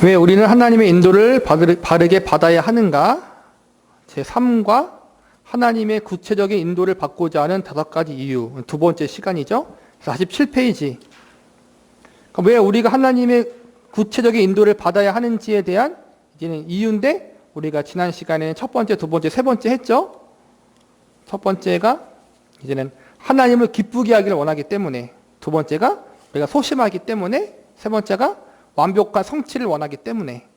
왜 우리는 하나님의 인도를 바르게 받아야 하는가? 제3과 하나님의 구체적인 인도를 받고자 하는 5가지 이유. 두 번째 시간이죠. 47페이지. 왜 우리가 하나님의 구체적인 인도를 받아야 하는지에 대한 이제는 이유인데, 우리가 지난 시간에는 첫 번째, 두 번째, 세 번째 했죠. 첫 번째가 이제는 하나님을 기쁘게 하기를 원하기 때문에, 두 번째가 우리가 소심하기 때문에, 세 번째가 완벽한 성취를 원하기 때문에,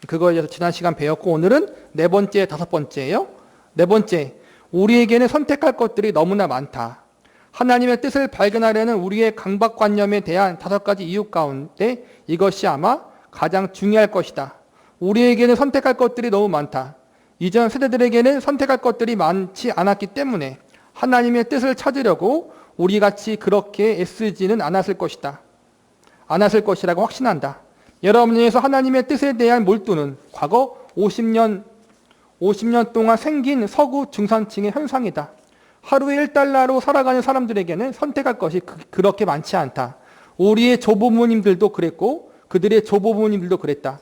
그거에 대해서 지난 시간 배웠고, 오늘은 네 번째, 다섯 번째예요. 네 번째, 우리에게는 선택할 것들이 너무나 많다. 하나님의 뜻을 발견하려는 우리의 강박관념에 대한 5가지 이유 가운데 이것이 아마 가장 중요할 것이다. 우리에게는 선택할 것들이 너무 많다. 이전 세대들에게는 선택할 것들이 많지 않았기 때문에 하나님의 뜻을 찾으려고 우리같이 그렇게 애쓰지는 않았을 것이다. 않았을 것이라고 확신한다. 여러분 중에서 하나님의 뜻에 대한 몰두는 과거 50년 동안 생긴 서구 중산층의 현상이다. 하루에 1달러로 살아가는 사람들에게는 선택할 것이 그렇게 많지 않다. 우리의 조부모님들도 그랬고 그들의 조부모님들도 그랬다.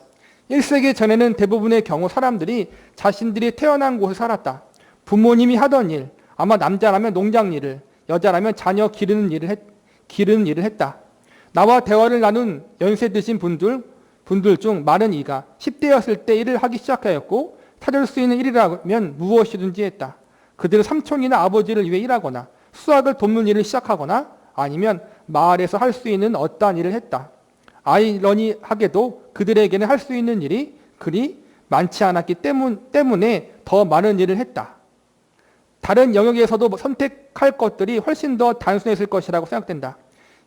1세기 전에는 대부분의 경우 사람들이 자신들이 태어난 곳에 살았다. 부모님이 하던 일, 아마 남자라면 농장 일을, 여자라면 자녀 기르는 일을 했다. 나와 대화를 나눈 연세 드신 분들 중 많은 이가 10대였을 때 일을 하기 시작하였고, 찾을 수 있는 일이라면 무엇이든지 했다. 그들은 삼촌이나 아버지를 위해 일하거나 수학을 돕는 일을 시작하거나 아니면 마을에서 할 수 있는 어떠한 일을 했다. 아이러니하게도 그들에게는 할 수 있는 일이 그리 많지 않았기 때문에 더 많은 일을 했다. 다른 영역에서도 선택할 것들이 훨씬 더 단순했을 것이라고 생각된다.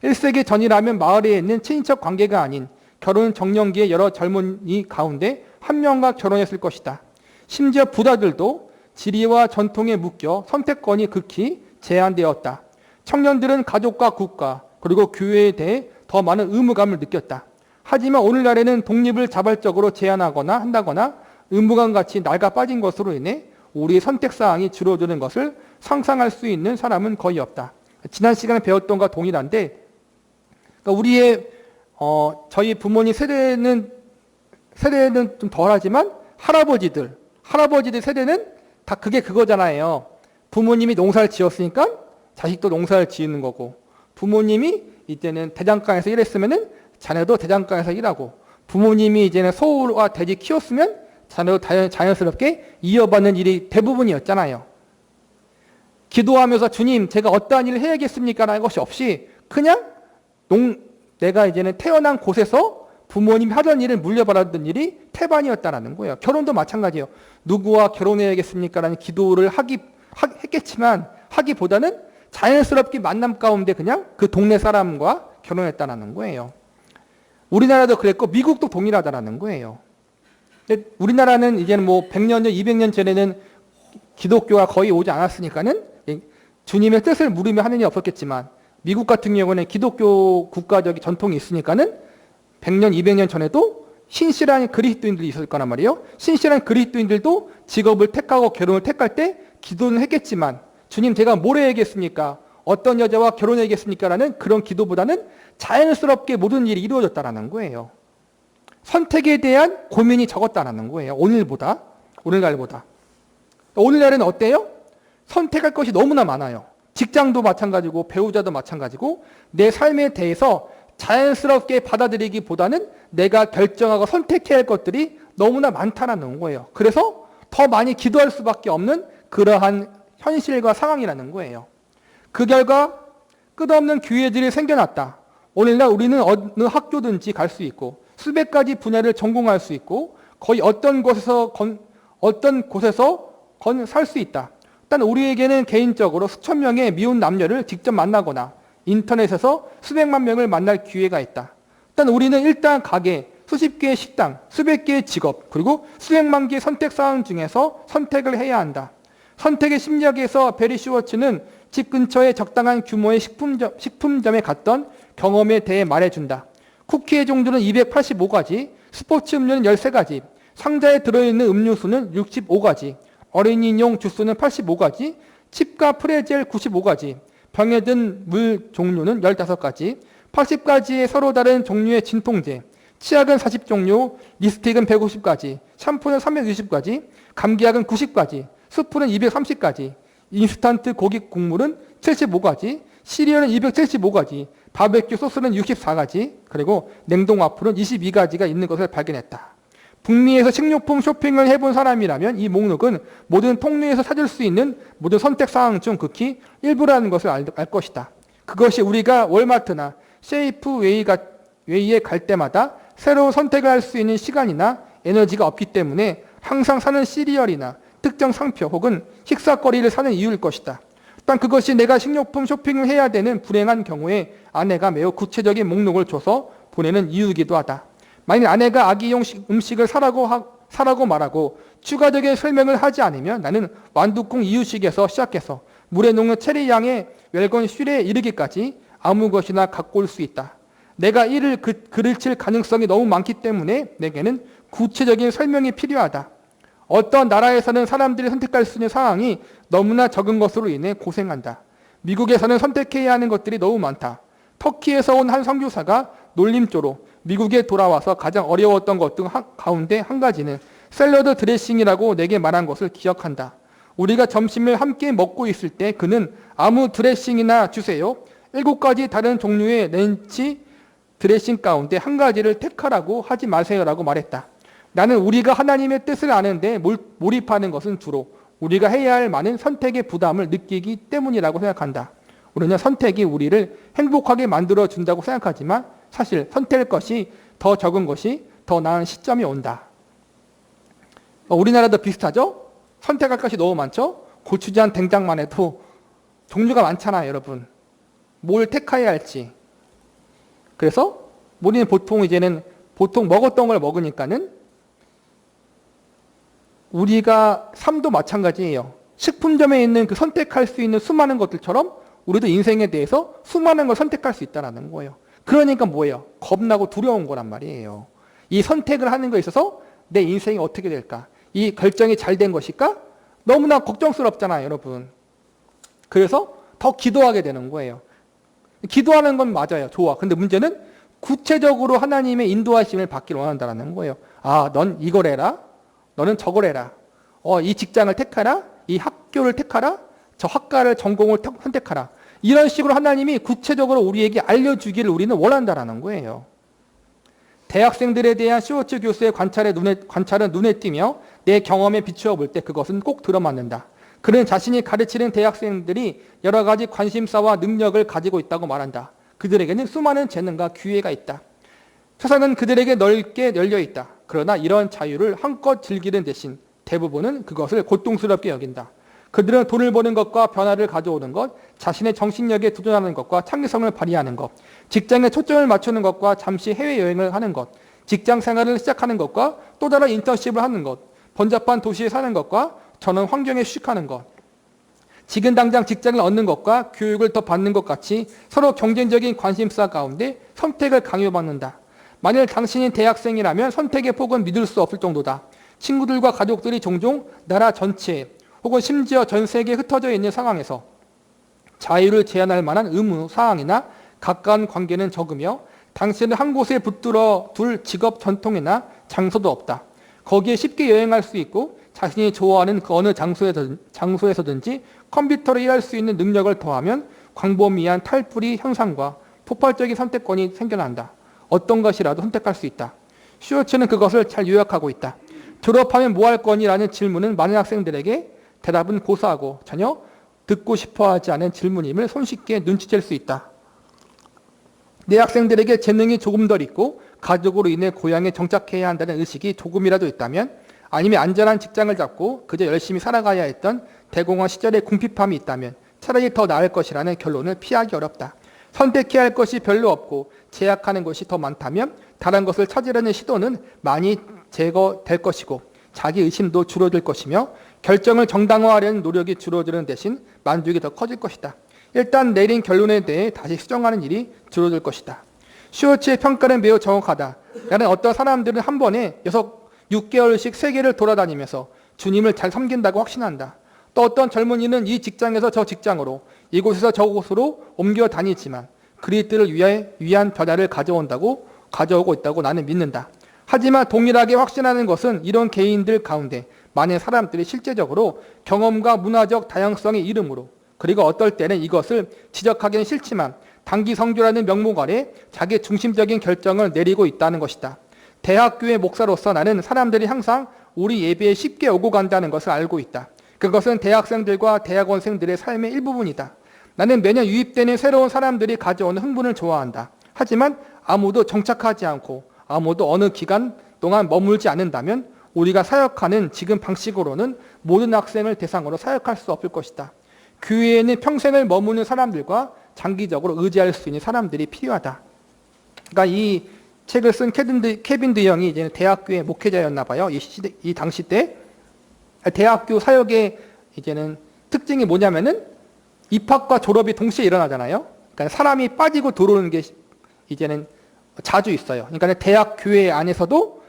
1세기 전이라면 마을에 있는 친인척 관계가 아닌 결혼 정년기의 여러 젊은이 가운데 한 명과 결혼했을 것이다. 심지어 부자들도 지리와 전통에 묶여 선택권이 극히 제한되었다. 청년들은 가족과 국가 그리고 교회에 대해 더 많은 의무감을 느꼈다. 하지만 오늘날에는 독립을 자발적으로 제한하거나 한다거나 의무감같이 낡아 빠진 것으로 인해 우리의 선택사항이 줄어드는 것을 상상할 수 있는 사람은 거의 없다. 지난 시간에 배웠던 것과 동일한데, 우리의 저희 부모님 세대는 좀 덜하지만 할아버지들 세대는 다 그거잖아요. 부모님이 농사를 지었으니까 자식도 농사를 지는 거고, 부모님이 이제는 대장간에서 일했으면은 자녀도 대장간에서 일하고, 부모님이 이제는 소와 돼지 키웠으면 자녀도 자연스럽게 이어받는 일이 대부분이었잖아요. 기도하면서 주님, 제가 어떠한 일을 해야겠습니까? 라는 것이 없이 그냥 내가 이제는 태어난 곳에서 부모님이 하던 일을 물려받았던 일이 태반이었다는 거예요. 결혼도 마찬가지예요. 누구와 결혼해야겠습니까? 라는 기도를 했겠지만 하기보다는 자연스럽게 만남 가운데 그냥 그 동네 사람과 결혼했다는 거예요. 우리나라도 그랬고 미국도 동일하다는 거예요. 근데 우리나라는 이제는 100년 전, 200년 전에는 기독교가 거의 오지 않았으니까는 주님의 뜻을 물으며 하는 일이 없었겠지만, 미국 같은 경우는 기독교 국가적인 전통이 있으니까는 100년, 200년 전에도 신실한 그리스도인들이 있을 거란 말이에요. 신실한 그리스도인들도 직업을 택하고 결혼을 택할 때 기도는 했겠지만, 주님, 제가 뭘 해야겠습니까? 어떤 여자와 결혼해야겠습니까? 라는 그런 기도보다는 자연스럽게 모든 일이 이루어졌다는 거예요. 선택에 대한 고민이 적었다는 거예요. 오늘날보다. 오늘날에는 어때요? 선택할 것이 너무나 많아요. 직장도 마찬가지고 배우자도 마찬가지고, 내 삶에 대해서 자연스럽게 받아들이기보다는 내가 결정하고 선택해야 할 것들이 너무나 많다는 거예요. 그래서 더 많이 기도할 수밖에 없는 그러한 현실과 상황이라는 거예요. 그 결과 끝없는 기회들이 생겨났다. 오늘날 우리는 어느 학교든지 갈 수 있고 수백 가지 분야를 전공할 수 있고 거의 어떤 곳에서 살 수 있다. 일단 우리에게는 개인적으로 수천 명의 미혼 남녀를 직접 만나거나 인터넷에서 수백만 명을 만날 기회가 있다. 일단 가게, 수십 개의 식당, 수백 개의 직업, 그리고 수백만 개의 선택사항 중에서 선택을 해야 한다. 선택의 심리학에서 베리 슈워츠는 집 근처에 적당한 규모의 식품점에 갔던 경험에 대해 말해준다. 쿠키의 종류는 285가지, 스포츠 음료는 13가지, 상자에 들어있는 음료수는 65가지, 어린이용 주스는 85가지, 칩과 프레젤 95가지, 병에 든 물 종류는 15가지, 80가지의 서로 다른 종류의 진통제, 치약은 40종류, 립스틱은 150가지, 샴푸는 360가지, 감기약은 90가지, 스프는 230가지, 인스턴트 고기 국물은 75가지, 시리얼은 275가지, 바베큐 소스는 64가지, 그리고 냉동 와플은 22가지가 있는 것을 발견했다. 북미에서 식료품 쇼핑을 해본 사람이라면 이 목록은 모든 통로에서 찾을 수 있는 모든 선택 사항 중 극히 일부라는 것을 알 것이다. 그것이 우리가 월마트나 세이프웨이에 갈 때마다 새로운 선택을 할 수 있는 시간이나 에너지가 없기 때문에 항상 사는 시리얼이나 특정 상표 혹은 식사거리를 사는 이유일 것이다. 또한 그것이 내가 식료품 쇼핑을 해야 되는 불행한 경우에 아내가 매우 구체적인 목록을 줘서 보내는 이유이기도 하다. 만일 아내가 아기용 음식을 사라고 말하고 추가적인 설명을 하지 않으면 나는 완두콩 이유식에서 시작해서 물에 녹는 체리 양의 웰건 슐에 이르기까지 아무 것이나 갖고 올 수 있다. 내가 이를 글을 칠 가능성이 너무 많기 때문에 내게는 구체적인 설명이 필요하다. 어떤 나라에서는 사람들이 선택할 수 있는 상황이 너무나 적은 것으로 인해 고생한다. 미국에서는 선택해야 하는 것들이 너무 많다. 터키에서 온 한 선교사가 놀림조로 미국에 돌아와서 가장 어려웠던 것 등 가운데 한 가지는 샐러드 드레싱이라고 내게 말한 것을 기억한다. 우리가 점심을 함께 먹고 있을 때 그는 아무 드레싱이나 주세요. 7가지 다른 종류의 렌치 드레싱 가운데 한 가지를 택하라고 하지 마세요라고 말했다. 나는 우리가 하나님의 뜻을 아는데 몰입하는 것은 주로 우리가 해야 할 많은 선택의 부담을 느끼기 때문이라고 생각한다. 우리는 선택이 우리를 행복하게 만들어준다고 생각하지만 사실 선택할 것이 더 적은 것이 더 나은 시점이 온다. 우리나라도 비슷하죠? 선택할 것이 너무 많죠? 고추장, 된장만 해도 종류가 많잖아요, 여러분. 뭘 택해야 할지. 그래서 우리는 보통 먹었던 걸 먹으니까는 우리가 삶도 마찬가지예요. 식품점에 있는 그 선택할 수 있는 수많은 것들처럼 우리도 인생에 대해서 수많은 걸 선택할 수 있다는 거예요. 그러니까 뭐예요? 겁나고 두려운 거란 말이에요. 이 선택을 하는 거에 있어서 내 인생이 어떻게 될까? 이 결정이 잘 된 것일까? 너무나 걱정스럽잖아요, 여러분. 그래서 더 기도하게 되는 거예요. 기도하는 건 맞아요. 좋아. 근데 문제는 구체적으로 하나님의 인도하심을 받기를 원한다는 거예요. 아, 넌 이걸 해라. 너는 저걸 해라. 이 직장을 택하라. 이 학교를 택하라. 저 학과를 전공을 선택하라. 이런 식으로 하나님이 구체적으로 우리에게 알려주기를 우리는 원한다는 거예요. 대학생들에 대한 시오츠 교수의 관찰은 눈에 띄며 내 경험에 비추어 볼 때 그것은 꼭 들어맞는다. 그는 자신이 가르치는 대학생들이 여러 가지 관심사와 능력을 가지고 있다고 말한다. 그들에게는 수많은 재능과 기회가 있다. 세상은 그들에게 넓게 열려 있다. 그러나 이런 자유를 한껏 즐기는 대신 대부분은 그것을 고통스럽게 여긴다. 그들은 돈을 버는 것과 변화를 가져오는 것, 자신의 정신력에 도전하는 것과 창의성을 발휘하는 것, 직장에 초점을 맞추는 것과 잠시 해외여행을 하는 것, 직장 생활을 시작하는 것과 또 다른 인턴십을 하는 것, 번잡한 도시에 사는 것과 저는 환경에 휴식하는 것, 지금 당장 직장을 얻는 것과 교육을 더 받는 것 같이 서로 경쟁적인 관심사 가운데 선택을 강요받는다. 만일 당신이 대학생이라면 선택의 폭은 믿을 수 없을 정도다. 친구들과 가족들이 종종 나라 전체에 혹은 심지어 전 세계에 흩어져 있는 상황에서 자유를 제한할 만한 의무 사항이나 가까운 관계는 적으며 당신을 한 곳에 붙들어 둘 직업 전통이나 장소도 없다. 거기에 쉽게 여행할 수 있고 자신이 좋아하는 그 어느 장소에서든지 컴퓨터로 일할 수 있는 능력을 더하면 광범위한 탈불이 현상과 폭발적인 선택권이 생겨난다. 어떤 것이라도 선택할 수 있다. 슈어츠는 그것을 잘 요약하고 있다. 졸업하면 뭐 할 거니라는 질문은 많은 학생들에게 대답은 고사하고 전혀 듣고 싶어하지 않은 질문임을 손쉽게 눈치챌 수 있다. 내 학생들에게 재능이 조금 덜 있고 가족으로 인해 고향에 정착해야 한다는 의식이 조금이라도 있다면, 아니면 안전한 직장을 잡고 그저 열심히 살아가야 했던 대공황 시절의 궁핍함이 있다면 차라리 더 나을 것이라는 결론을 피하기 어렵다. 선택해야 할 것이 별로 없고 제약하는 것이 더 많다면 다른 것을 찾으려는 시도는 많이 제거될 것이고 자기 의심도 줄어들 것이며 결정을 정당화하려는 노력이 줄어드는 대신 만족이 더 커질 것이다. 일단 내린 결론에 대해 다시 수정하는 일이 줄어들 것이다. 슈어츠의 평가는 매우 정확하다. 나는 어떤 사람들은 한 번에 6개월씩 세계를 돌아다니면서 주님을 잘 섬긴다고 확신한다. 또 어떤 젊은이는 이 직장에서 저 직장으로, 이곳에서 저곳으로 옮겨 다니지만 그리스도를 위한 변화를 가져온다고 가져오고 있다고 나는 믿는다. 하지만 동일하게 확신하는 것은 이런 개인들 가운데 많은 사람들이 실제적으로 경험과 문화적 다양성의 이름으로, 그리고 어떨 때는 이것을 지적하기는 싫지만 단기 성교라는 명목 아래 자기 중심적인 결정을 내리고 있다는 것이다. 대학교의 목사로서 나는 사람들이 항상 우리 예배에 쉽게 오고 간다는 것을 알고 있다. 그것은 대학생들과 대학원생들의 삶의 일부분이다. 나는 매년 유입되는 새로운 사람들이 가져오는 흥분을 좋아한다. 하지만 아무도 정착하지 않고 아무도 어느 기간 동안 머물지 않는다면 우리가 사역하는 지금 방식으로는 모든 학생을 대상으로 사역할 수 없을 것이다. 교회에는 평생을 머무는 사람들과 장기적으로 의지할 수 있는 사람들이 필요하다. 그러니까 이 책을 쓴 케빈 드영이 이제 대학교의 목회자였나 봐요. 이 당시 때 대학교 사역의 이제는 특징이 뭐냐면은 입학과 졸업이 동시에 일어나잖아요. 그러니까 사람이 빠지고 들어오는 게 이제는 자주 있어요. 그러니까 대학 교회 안에서도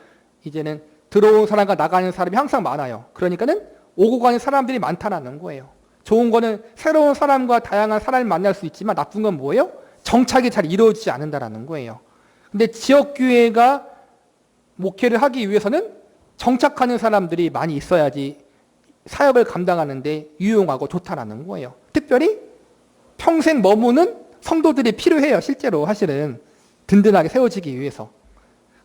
이제는 들어온 사람과 나가는 사람이 항상 많아요. 그러니까는 오고 가는 사람들이 많다라는 거예요. 좋은 거는 새로운 사람과 다양한 사람을 만날 수 있지만 나쁜 건 뭐예요? 정착이 잘 이루어지지 않는다라는 거예요. 근데 지역교회가 목회를 하기 위해서는 정착하는 사람들이 많이 있어야지 사역을 감당하는데 유용하고 좋다라는 거예요. 특별히 평생 머무는 성도들이 필요해요. 실제로 사실은 든든하게 세워지기 위해서.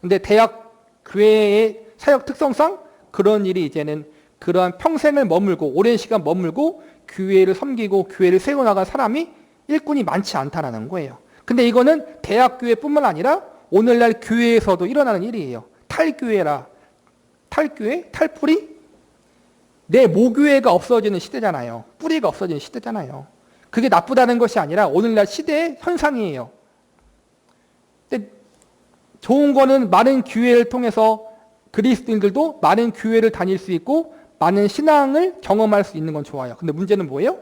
근데 대학 교회의 사역 특성상 그런 일이 이제는 그러한 평생을 머물고 오랜 시간 머물고 교회를 섬기고 교회를 세워나간 사람이 일꾼이 많지 않다라는 거예요. 근데 이거는 대학교회뿐만 아니라 오늘날 교회에서도 일어나는 일이에요. 탈교회, 탈뿌리? 내 모교회가 없어지는 시대잖아요. 뿌리가 없어지는 시대잖아요. 그게 나쁘다는 것이 아니라 오늘날 시대의 현상이에요. 근데 좋은 거는 많은 교회를 통해서 그리스도인들도 많은 교회를 다닐 수 있고 많은 신앙을 경험할 수 있는 건 좋아요. 근데 문제는 뭐예요?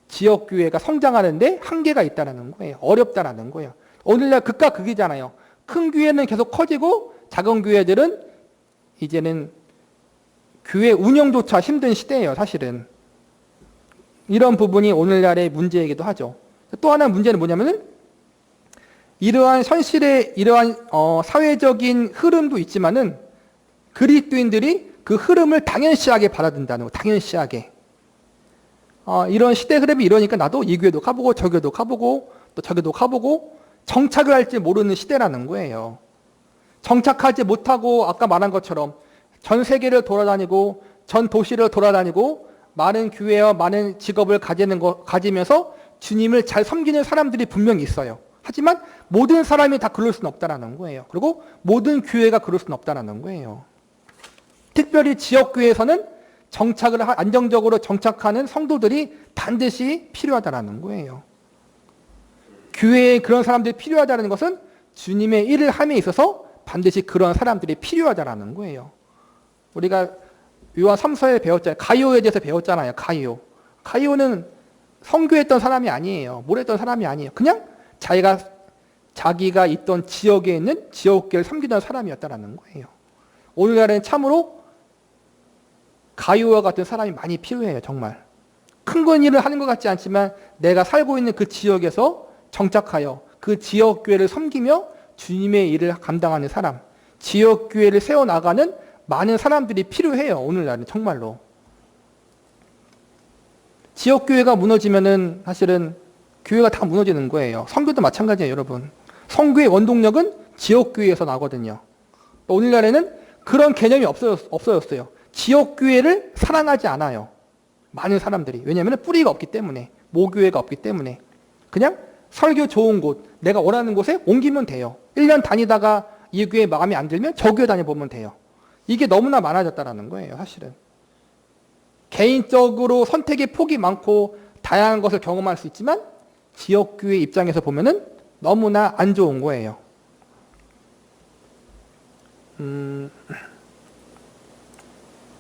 지역교회가 성장하는데 한계가 있다는 거예요. 어렵다는 거예요. 오늘날 극과 극이잖아요. 큰 교회는 계속 커지고 작은 교회들은 이제는 교회 운영조차 힘든 시대예요. 사실은. 이런 부분이 오늘날의 문제이기도 하죠. 또 하나 문제는 뭐냐면은 이러한 현실의 이러한 사회적인 흐름도 있지만은 그리스도인들이 그 흐름을 당연시하게 받아들인다는 거. 당연시하게. 이런 시대 흐름이 이러니까 나도 이 교회도 가보고 저 교회도 가보고 또 저기도 가보고 정착을 할지 모르는 시대라는 거예요. 정착하지 못하고 아까 말한 것처럼 전 세계를 돌아다니고 전 도시를 돌아다니고 많은 교회와 많은 직업을 가지면서 주님을 잘 섬기는 사람들이 분명히 있어요. 하지만 모든 사람이 다 그럴 수는 없다는 거예요. 그리고 모든 교회가 그럴 수는 없다는 거예요. 특별히 지역교회에서는 안정적으로 정착하는 성도들이 반드시 필요하다는 거예요. 교회에 그런 사람들이 필요하다는 것은 주님의 일을 함에 있어서 반드시 그런 사람들이 필요하다는 거예요. 우리가 요한 3서에 배웠잖아요. 가이오에 대해서 배웠잖아요. 가이오는 선교했던 사람이 아니에요. 뭘 했던 사람이 아니에요. 그냥 자기가 있던 지역에 있는 지역교회를 섬기던 사람이었다는 거예요. 오늘날에는 참으로 가이오와 같은 사람이 많이 필요해요. 정말. 큰 일을 하는 것 같지 않지만 내가 살고 있는 그 지역에서 정착하여 그 지역교회를 섬기며 주님의 일을 감당하는 사람, 지역교회를 세워나가는 많은 사람들이 필요해요. 오늘날은 정말로. 지역교회가 무너지면은 사실은 교회가 다 무너지는 거예요. 선교도 마찬가지예요, 여러분. 선교의 원동력은 지역교회에서 나거든요. 오늘날에는 그런 개념이 없어졌어요. 지역교회를 사랑하지 않아요. 많은 사람들이. 왜냐하면 뿌리가 없기 때문에, 모교회가 없기 때문에. 그냥 설교 좋은 곳, 내가 원하는 곳에 옮기면 돼요. 1년 다니다가 이 교회 마음에 안 들면 저 교회 다녀보면 돼요. 이게 너무나 많아졌다는 거예요, 사실은. 개인적으로 선택의 폭이 많고 다양한 것을 경험할 수 있지만 지역교회 입장에서 보면은 너무나 안 좋은 거예요.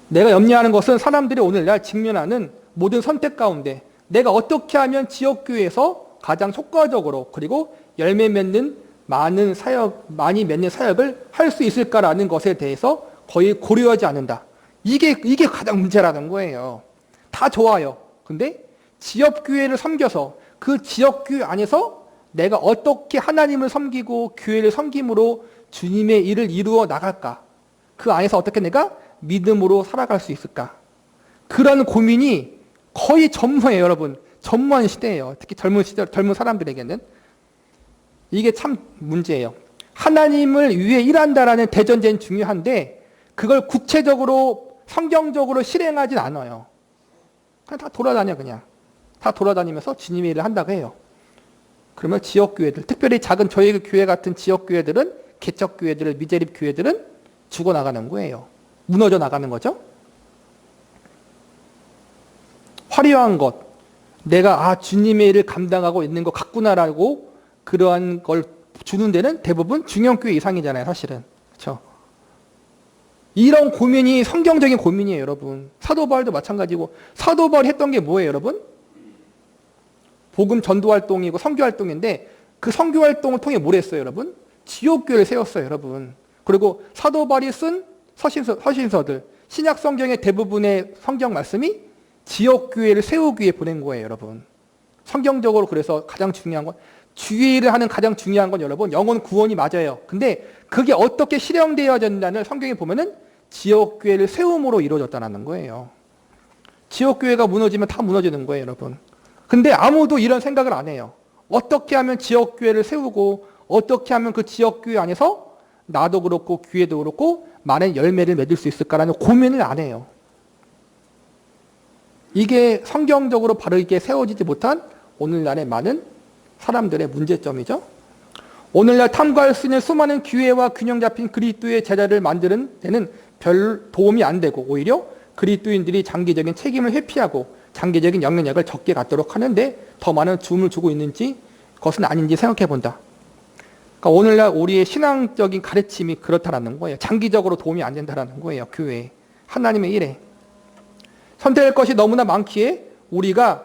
내가 염려하는 것은 사람들이 오늘날 직면하는 모든 선택 가운데 내가 어떻게 하면 지역교회에서 가장 효과적으로 그리고 열매 맺는 많이 맺는 사역을 할 수 있을까라는 것에 대해서 거의 고려하지 않는다. 이게 가장 문제라는 거예요. 다 좋아요. 근데 지역교회를 섬겨서 그 지역교회 안에서 내가 어떻게 하나님을 섬기고 교회를 섬김으로 주님의 일을 이루어 나갈까? 그 안에서 어떻게 내가 믿음으로 살아갈 수 있을까? 그런 고민이 거의 전무해요, 여러분. 전무한 시대예요. 특히 젊은 사람들에게는. 이게 참 문제예요. 하나님을 위해 일한다라는 대전제는 중요한데 그걸 구체적으로 성경적으로 실행하진 않아요. 그냥 다 돌아다녀 그냥. 다 돌아다니면서 주님의 일을 한다고 해요. 그러면 지역교회들, 특별히 작은 저희 교회 같은 지역교회들은, 개척교회들, 미제립 교회들은 죽어나가는 거예요. 무너져 나가는 거죠. 화려한 것, 내가 주님의 일을 감당하고 있는 것 같구나라고 그러한 걸 주는 데는 대부분 중형교회 이상이잖아요, 사실은. 그렇죠? 이런 고민이 성경적인 고민이에요, 여러분. 사도 바울도 마찬가지고, 사도 바울이 했던 게 뭐예요, 여러분? 복음 전도 활동이고 선교 활동인데 그 선교 활동을 통해 뭘 했어요, 여러분? 지역교회를 세웠어요, 여러분. 그리고 사도 바울이 쓴 서신서들, 신약 성경의 대부분의 성경 말씀이 지역교회를 세우기 위해 보낸 거예요, 여러분. 성경적으로 그래서 가장 중요한 건, 주의 일을 하는 가장 중요한 건 여러분, 영혼 구원이 맞아요. 근데 그게 어떻게 실현되어졌냐를 성경에 보면은 지역교회를 세움으로 이루어졌다는 거예요. 지역교회가 무너지면 다 무너지는 거예요, 여러분. 근데 아무도 이런 생각을 안 해요. 어떻게 하면 지역교회를 세우고 어떻게 하면 그 지역교회 안에서 나도 그렇고 교회도 그렇고 많은 열매를 맺을 수 있을까라는 고민을 안 해요. 이게 성경적으로 바르게 세워지지 못한 오늘날의 많은 사람들의 문제점이죠. 오늘날 탐구할 수 있는 수많은 기회와 균형 잡힌 그리스도의 제자를 만드는 데는 별 도움이 안 되고 오히려 그리스도인들이 장기적인 책임을 회피하고 장기적인 영향력을 적게 갖도록 하는데 더 많은 줌을 주고 있는지 그것은 아닌지 생각해 본다. 그러니까 오늘날 우리의 신앙적인 가르침이 그렇다라는 거예요. 장기적으로 도움이 안 된다라는 거예요. 교회에. 하나님의 일에. 선택할 것이 너무나 많기에 우리가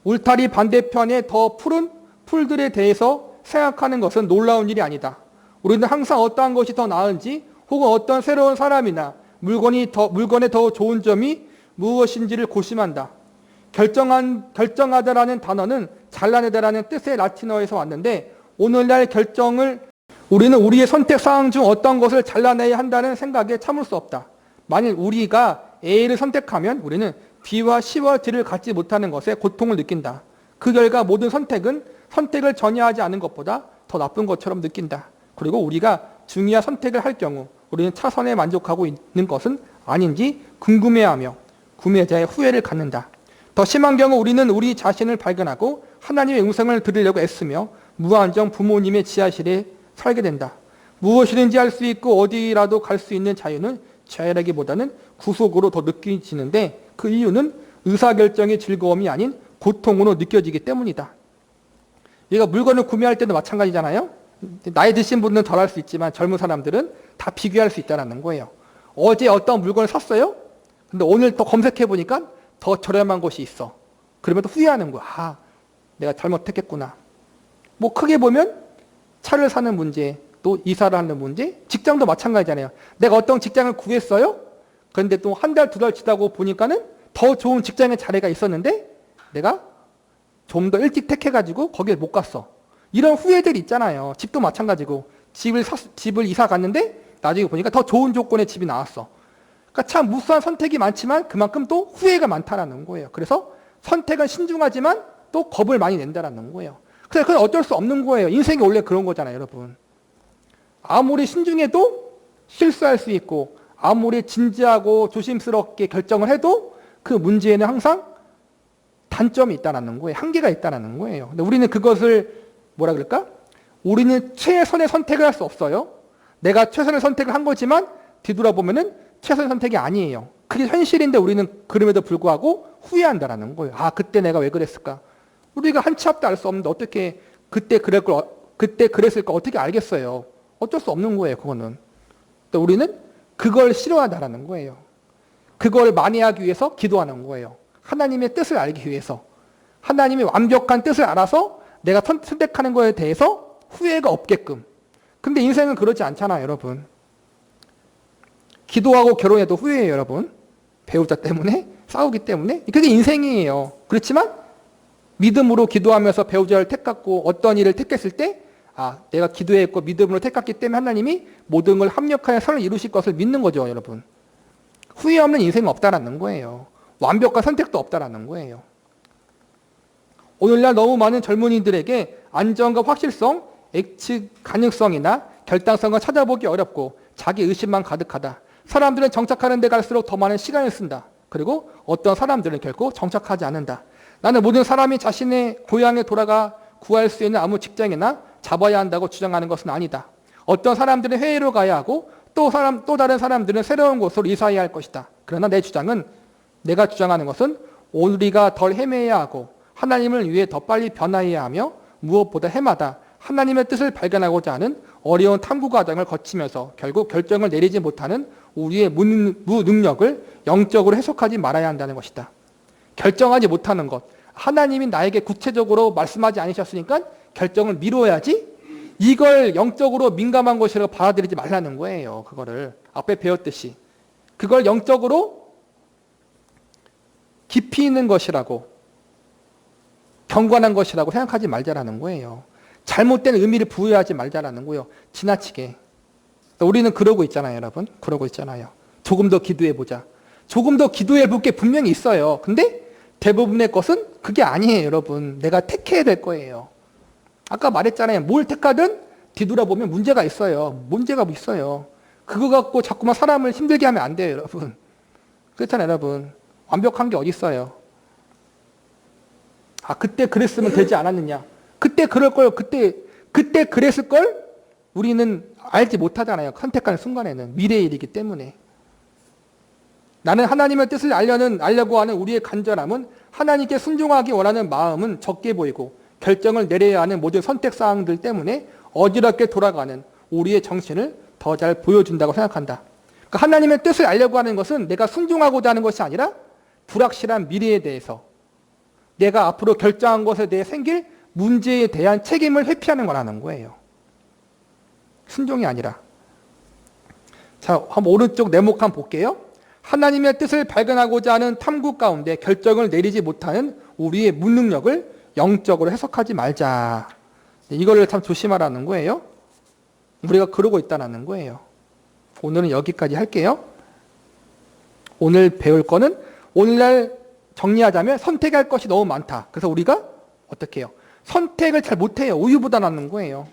울타리 반대편에 더 푸른 풀들에 대해서 생각하는 것은 놀라운 일이 아니다. 우리는 항상 어떠한 것이 더 나은지 혹은 어떤 새로운 사람이나 물건에 더 좋은 점이 무엇인지를 고심한다. 결정하다라는 단어는 잘라내다라는 뜻의 라틴어에서 왔는데 오늘날 우리는 우리의 선택 사항 중 어떤 것을 잘라내야 한다는 생각에 참을 수 없다. 만일 우리가 A를 선택하면 우리는 B와 C와 D를 갖지 못하는 것에 고통을 느낀다. 그 결과 모든 선택은 선택을 전혀 하지 않은 것보다 더 나쁜 것처럼 느낀다. 그리고 우리가 중요한 선택을 할 경우 우리는 차선에 만족하고 있는 것은 아닌지 궁금해하며 구매자의 후회를 갖는다. 더 심한 경우 우리는 우리 자신을 발견하고 하나님의 음성을 들으려고 애쓰며 무한정 부모님의 지하실에 살게 된다. 무엇이든지 할 수 있고 어디라도 갈 수 있는 자유는 자유라기보다는 구속으로 더 느껴지는데 그 이유는 의사결정의 즐거움이 아닌 고통으로 느껴지기 때문이다. 얘가 물건을 구매할 때도 마찬가지잖아요. 나이 드신 분들은 덜 할 수 있지만 젊은 사람들은 다 비교할 수 있다는 거예요. 어제 어떤 물건을 샀어요? 근데 오늘 또 검색해 보니까 더 저렴한 곳이 있어. 그러면 또 후회하는 거야. 내가 잘못했겠구나. 뭐 크게 보면 차를 사는 문제, 또 이사를 하는 문제, 직장도 마찬가지잖아요. 내가 어떤 직장을 구했어요? 그런데 또 한 달, 두 달 지나고 보니까는 더 좋은 직장의 자리가 있었는데 내가 좀 더 일찍 택해가지고 거길 못 갔어. 이런 후회들이 있잖아요. 집도 마찬가지고 집을 이사 갔는데 나중에 보니까 더 좋은 조건의 집이 나왔어. 그러니까 참 무수한 선택이 많지만 그만큼 또 후회가 많다라는 거예요. 그래서 선택은 신중하지만 또 겁을 많이 낸다라는 거예요. 그래서 그건 어쩔 수 없는 거예요. 인생이 원래 그런 거잖아요, 여러분. 아무리 신중해도 실수할 수 있고 아무리 진지하고 조심스럽게 결정을 해도 그 문제에는 항상 단점이 있다는 거예요. 한계가 있다는 거예요. 근데 우리는 그것을 뭐라 그럴까? 우리는 최선의 선택을 할 수 없어요. 내가 최선의 선택을 한 거지만 뒤돌아보면은 최선의 선택이 아니에요. 그게 현실인데 우리는 그럼에도 불구하고 후회한다라는 거예요. 그때 내가 왜 그랬을까? 우리가 한 치 앞도 알 수 없는데 어떻게 그때 그랬을까 어떻게 알겠어요? 어쩔 수 없는 거예요, 그거는. 또 우리는 그걸 싫어한다라는 거예요. 그걸 만회하기 위해서 기도하는 거예요. 하나님의 뜻을 알기 위해서. 하나님의 완벽한 뜻을 알아서 내가 선택하는 거에 대해서 후회가 없게끔. 근데 인생은 그렇지 않잖아요, 여러분. 기도하고 결혼해도 후회해요, 여러분. 배우자 때문에, 싸우기 때문에. 그게 인생이에요. 그렇지만 믿음으로 기도하면서 배우자를 택했고 어떤 일을 택했을 때 내가 기도했고 믿음으로 택했기 때문에 하나님이 모든 걸 합력하여 선을 이루실 것을 믿는 거죠, 여러분. 후회 없는 인생은 없다라는 거예요. 완벽한 선택도 없다라는 거예요. 오늘날 너무 많은 젊은이들에게 안정과 확실성, 예측 가능성이나 결단성을 찾아보기 어렵고 자기 의심만 가득하다. 사람들은 정착하는 데 갈수록 더 많은 시간을 쓴다. 그리고 어떤 사람들은 결코 정착하지 않는다. 나는 모든 사람이 자신의 고향에 돌아가 구할 수 있는 아무 직장이나 잡아야 한다고 주장하는 것은 아니다. 어떤 사람들은 해외로 가야 하고 또 다른 사람들은 새로운 곳으로 이사해야 할 것이다. 그러나 내가 주장하는 것은 우리가 덜 헤매야 하고 하나님을 위해 더 빨리 변화해야 하며 무엇보다 해마다 하나님의 뜻을 발견하고자 하는 어려운 탐구 과정을 거치면서 결국 결정을 내리지 못하는 우리의 무능력을 영적으로 해석하지 말아야 한다는 것이다. 결정하지 못하는 것. 하나님이 나에게 구체적으로 말씀하지 않으셨으니까 결정을 미뤄야지. 이걸 영적으로 민감한 것이라고 받아들이지 말라는 거예요. 그거를 앞에 배웠듯이. 그걸 영적으로 깊이 있는 것이라고, 경건한 것이라고 생각하지 말자라는 거예요. 잘못된 의미를 부여하지 말자라는 거예요. 지나치게. 우리는 그러고 있잖아요, 여러분. 그러고 있잖아요. 조금 더 기도해보자. 조금 더 기도해볼 게 분명히 있어요. 근데 대부분의 것은 그게 아니에요, 여러분. 내가 택해야 될 거예요. 아까 말했잖아요. 뭘 택하든 뒤돌아보면 문제가 있어요. 문제가 있어요. 그거 갖고 자꾸만 사람을 힘들게 하면 안 돼요, 여러분. 그렇잖아요, 여러분. 완벽한 게 어디 있어요. 그때 그랬으면 되지 않았느냐. 그때 그럴 걸, 그때 그랬을 걸 우리는 알지 못하잖아요. 선택하는 순간에는. 미래의 일이기 때문에. 나는 하나님의 뜻을 알려고 하는 우리의 간절함은 하나님께 순종하기 원하는 마음은 적게 보이고 결정을 내려야 하는 모든 선택사항들 때문에 어지럽게 돌아가는 우리의 정신을 더 잘 보여준다고 생각한다. 그러니까 하나님의 뜻을 알려고 하는 것은 내가 순종하고자 하는 것이 아니라 불확실한 미래에 대해서 내가 앞으로 결정한 것에 대해 생길 문제에 대한 책임을 회피하는 거라는 거예요. 순종이 아니라. 자, 한번 오른쪽 네모칸 볼게요. 하나님의 뜻을 발견하고자 하는 탐구 가운데 결정을 내리지 못하는 우리의 무능력을 영적으로 해석하지 말자. 이거를 참 조심하라는 거예요. 우리가 그러고 있다는 거예요. 오늘은 여기까지 할게요. 오늘 배울 거는 오늘날 정리하자면 선택할 것이 너무 많다. 그래서 우리가 어떻게 해요? 선택을 잘 못해요. 우유부단하는 거예요.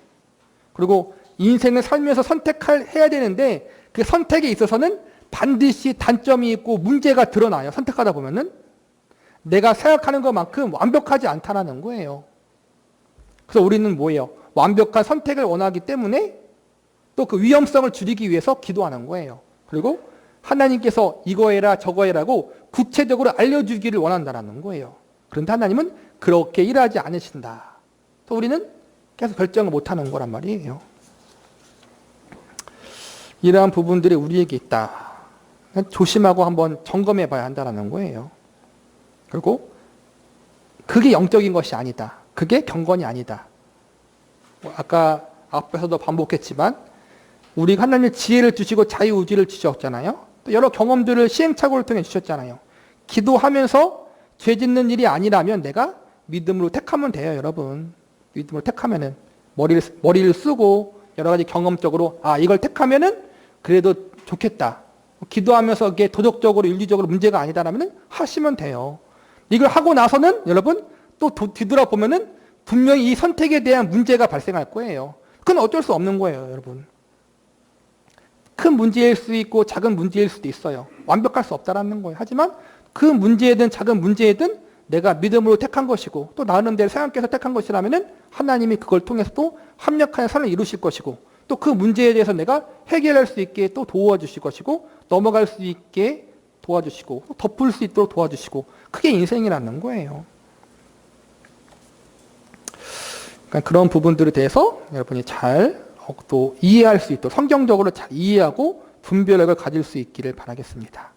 그리고 인생을 살면서 해야 되는데 그 선택에 있어서는 반드시 단점이 있고 문제가 드러나요. 선택하다 보면은 내가 생각하는 것만큼 완벽하지 않다는 거예요. 그래서 우리는 뭐예요? 완벽한 선택을 원하기 때문에 또 그 위험성을 줄이기 위해서 기도하는 거예요. 그리고 하나님께서 이거 해라 저거 해라고 구체적으로 알려주기를 원한다는 거예요. 그런데 하나님은 그렇게 일하지 않으신다. 또 우리는 계속 결정을 못하는 거란 말이에요. 이러한 부분들이 우리에게 있다. 조심하고 한번 점검해 봐야 한다는 거예요. 그리고 그게 영적인 것이 아니다. 그게 경건이 아니다. 아까 앞에서도 반복했지만 우리가 하나님의 지혜를 주시고 자유의지를 주셨잖아요. 또 여러 경험들을 시행착오를 통해 주셨잖아요. 기도하면서 죄 짓는 일이 아니라면 내가 믿음으로 택하면 돼요, 여러분. 믿음으로 택하면은 머리를 쓰고 여러 가지 경험적으로 이걸 택하면은 그래도 좋겠다. 기도하면서 이게 도덕적으로 윤리적으로 문제가 아니다라면은 하시면 돼요. 이걸 하고 나서는 여러분 또 뒤돌아보면은 분명히 이 선택에 대한 문제가 발생할 거예요. 그건 어쩔 수 없는 거예요, 여러분. 큰 문제일 수 있고 작은 문제일 수도 있어요. 완벽할 수 없다라는 거예요. 하지만 그 문제든 작은 문제든 내가 믿음으로 택한 것이고 또 나름대로 생각해서 택한 것이라면은 하나님이 그걸 통해서 또 합력하여 선을 이루실 것이고 또 그 문제에 대해서 내가 해결할 수 있게 또 도와주실 것이고 넘어갈 수 있게 도와주시고 덮을 수 있도록 도와주시고 그게 인생이라는 거예요. 그러니까 그런 부분들에 대해서 여러분이 잘 또 이해할 수 있도록 성경적으로 잘 이해하고 분별력을 가질 수 있기를 바라겠습니다.